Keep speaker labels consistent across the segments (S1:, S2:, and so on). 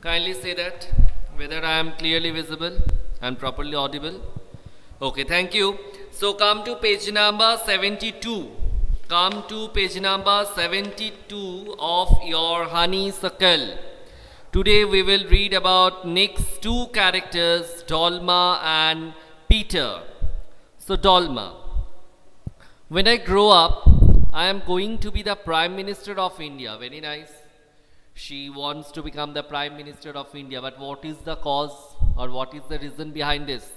S1: Kindly say that whether I am clearly visible and properly audible. Okay, thank you. So come to page number 72. Come to page number 72 of your honeysuckle. Today we will read about next two characters, Dolma and Peter. So Dolma. When I grow up, I am going to be the Prime Minister of India. Very nice. She wants to become the Prime Minister of India. But what is the cause or what is the reason behind this?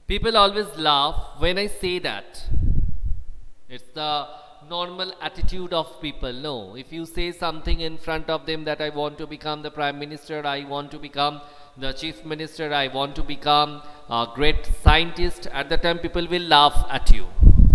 S1: People always laugh when I say that. It's the normal attitude of people. No, if you say something in front of them that I want to become the Prime Minister, I want to become the Chief Minister, I want to become a great scientist, at the time people will laugh at you.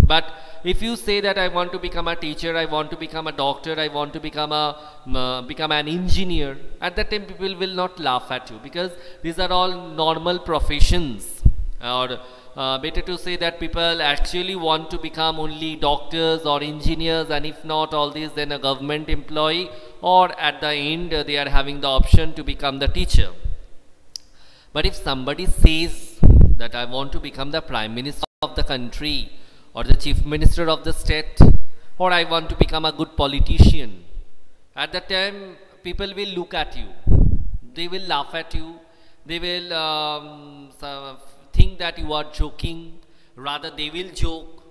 S1: But if you say that I want to become a teacher, I want to become a doctor, I want to become an engineer, at that time people will not laugh at you, because these are all normal professions. Or better to say that people actually want to become only doctors or engineers, and if not all these, then a government employee, or at the end they are having the option to become the teacher. But if somebody says that I want to become the Prime Minister of the country, or the Chief Minister of the state, or I want to become a good politician, at that time people will look at you, they will laugh at you, they will think that you are joking, rather they will joke,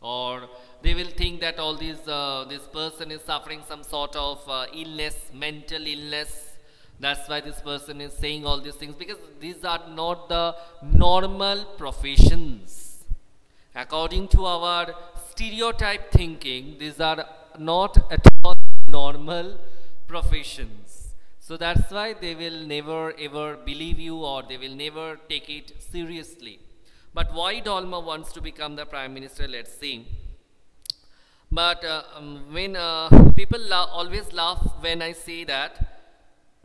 S1: or they will think that all these this person is suffering some sort of illness, mental illness. That's why this person is saying all these things, because these are not the normal professions. According to our stereotype thinking, these are not at all normal professions. So that's why they will never ever believe you, or they will never take it seriously. But why Dolma wants to become the Prime Minister, let's see. But when people always laugh when I say that,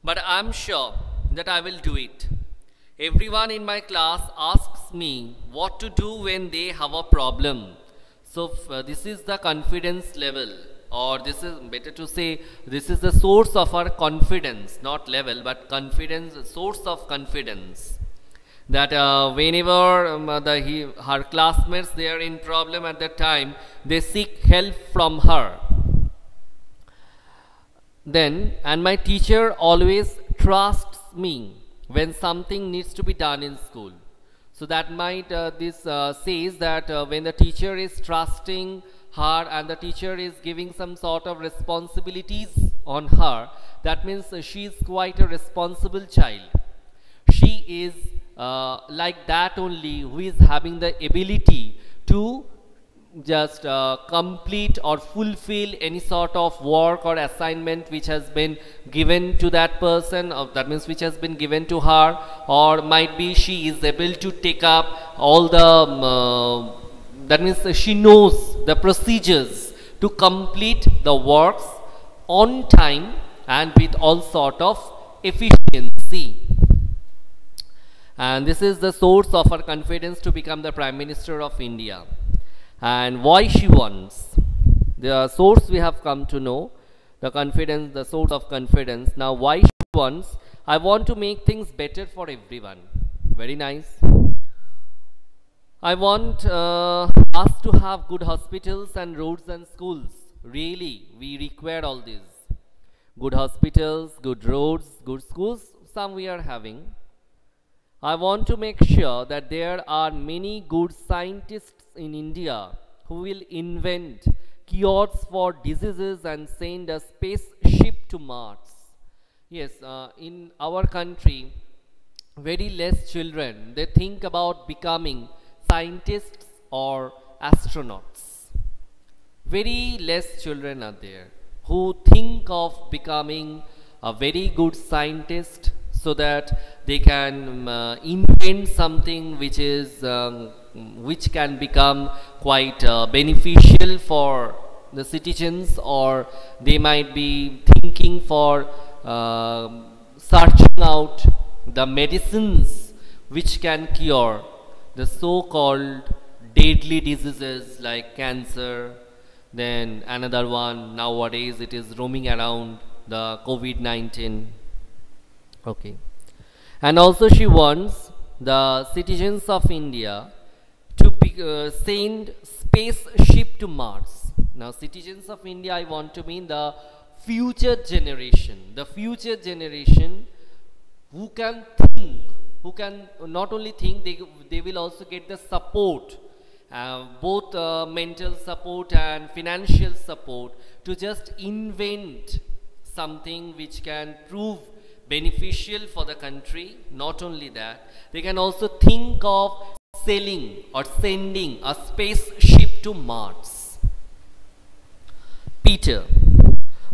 S1: but I'm sure that I will do it. Everyone in my class asks me what to do when they have a problem. So this is the confidence level, or this is better to say, this is the source of our confidence, not level, but confidence, source of confidence. That whenever her classmates, they are in problem at that time, they seek help from her. Then, and my teacher always trusts me when something needs to be done in school. So that might says that when the teacher is trusting her and the teacher is giving some sort of responsibilities on her, that means she is quite a responsible child. She is like that only, who is having the ability to just complete or fulfill any sort of work or assignment which has been given to that person, or that means which has been given to her, or might be she is able to take up all the that means she knows the procedures to complete the works on time and with all sort of efficiency. And this is the source of her confidence to become the Prime Minister of India. And why she wants, the source we have come to know, the confidence, the source of confidence. Now why she wants, I want to make things better for everyone. Very nice. I want us to have good hospitals and roads and schools. Really, we require all these. Good hospitals, good roads, good schools, some we are having. I want to make sure that there are many good scientists in India who will invent cures for diseases and send a spaceship to Mars. Yes, in our country, very less children, they think about becoming scientists or astronauts. Very less children are there who think of becoming a very good scientist, so that they can invent something which is which can become quite beneficial for the citizens, or they might be thinking for searching out the medicines which can cure the so-called deadly diseases like cancer. Then another one nowadays, it is roaming around, the COVID-19. Okay. And also she wants the citizens of India to send spaceship to Mars. Now citizens of India, I want to mean the future generation who can think, who can not only think, they will also get the support, both mental support and financial support, to just invent something which can prove beneficial for the country. Not only that, they can also think of selling or sending a spaceship to Mars. Peter,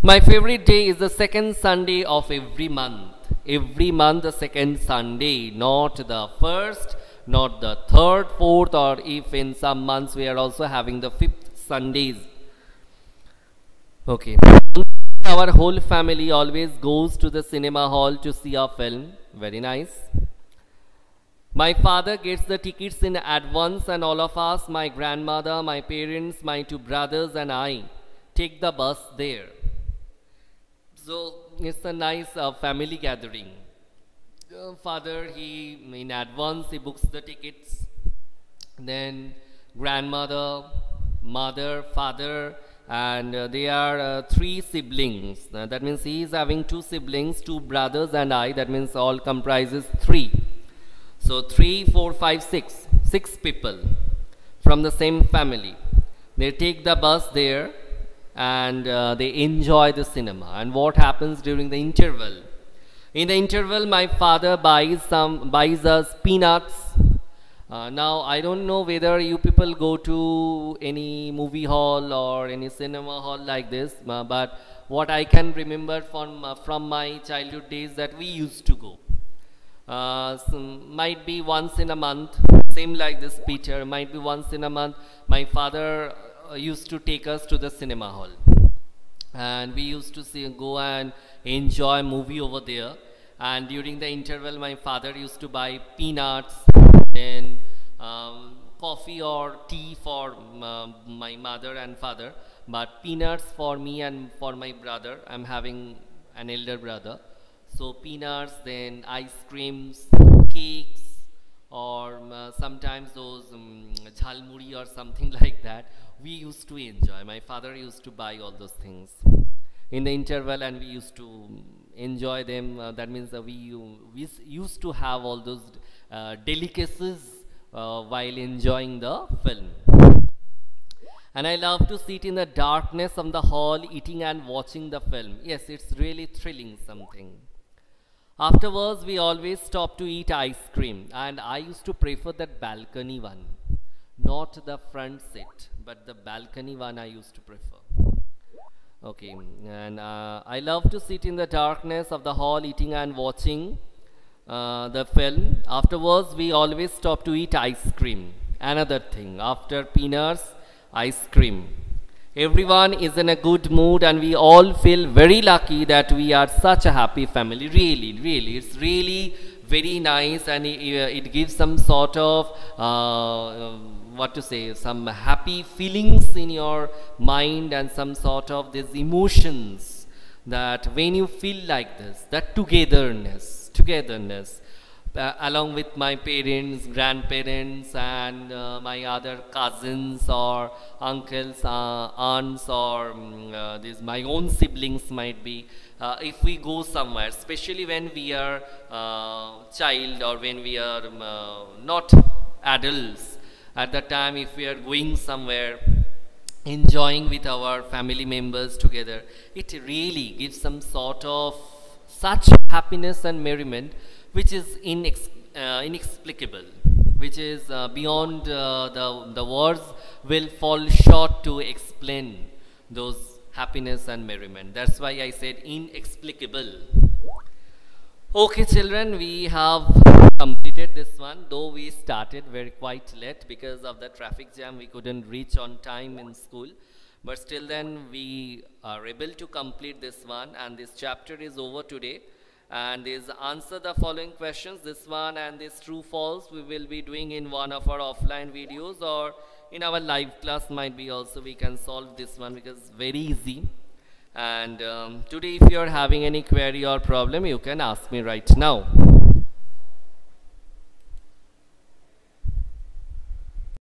S1: my favorite day is the second Sunday of every month. Every month, the second Sunday, not the first, not the third, fourth, or if in some months we are also having the fifth Sundays. Okay. Our whole family always goes to the cinema hall to see a film. Very nice. My father gets the tickets in advance, and all of us, my grandmother, my parents, my two brothers, and I, take the bus there. So it's a nice family gathering. Father, he in advance he books the tickets. Then grandmother, mother, father, and they are three siblings. That means he is having two siblings, two brothers, and I. That means all comprises three. So 3, 4, 5, 6. 6 people from the same family. They take the bus there and they enjoy the cinema. And what happens during the interval? In the interval, my father buys us peanuts. Now I don't know whether you people go to any movie hall or any cinema hall like this, but what I can remember from my childhood days that we used to go. Might be once in a month, same like this Peter, might be once in a month, my father used to take us to the cinema hall, and we used to go and enjoy movie over there. And during the interval, my father used to buy peanuts, then coffee or tea for my mother and father, but peanuts for me and for my brother. I'm having an elder brother. So peanuts, then ice creams, cakes, or sometimes those jhalmuri or something like that. We used to enjoy. My father used to buy all those things in the interval, and we used to enjoy them. That means we used to have all those delicacies while enjoying the film. And I love to sit in the darkness of the hall, eating and watching the film. Yes, it's really thrilling something. Afterwards, we always stop to eat ice cream, and I used to prefer that balcony one, not the front seat, but the balcony one I used to prefer. Okay, and I love to sit in the darkness of the hall, eating and watching the film. Afterwards, we always stop to eat ice cream. Another thing, after peanuts, ice cream. Everyone is in a good mood, and we all feel very lucky that we are such a happy family. Really, it's really very nice, and it gives some sort of what to say, some happy feelings in your mind, and some sort of these emotions that when you feel like this, that togetherness, along with my parents, grandparents, and my other cousins or uncles, aunts, or my own siblings might be. If we go somewhere, especially when we are child, or when we are not adults, at the time if we are going somewhere, enjoying with our family members together, it really gives some sort of such happiness and merriment which is inexplicable, which is beyond the words will fall short to explain those happiness and merriment. That's why I said inexplicable. Okay children, we have completed this one, though we started quite late because of the traffic jam. We couldn't reach on time in school, but still then we are able to complete this one, and this chapter is over today. And is answer the following questions. This one and this true false we will be doing in one of our offline videos, or in our live class might be also we can solve this one because very easy. And today if you are having any query or problem, you can ask me right now.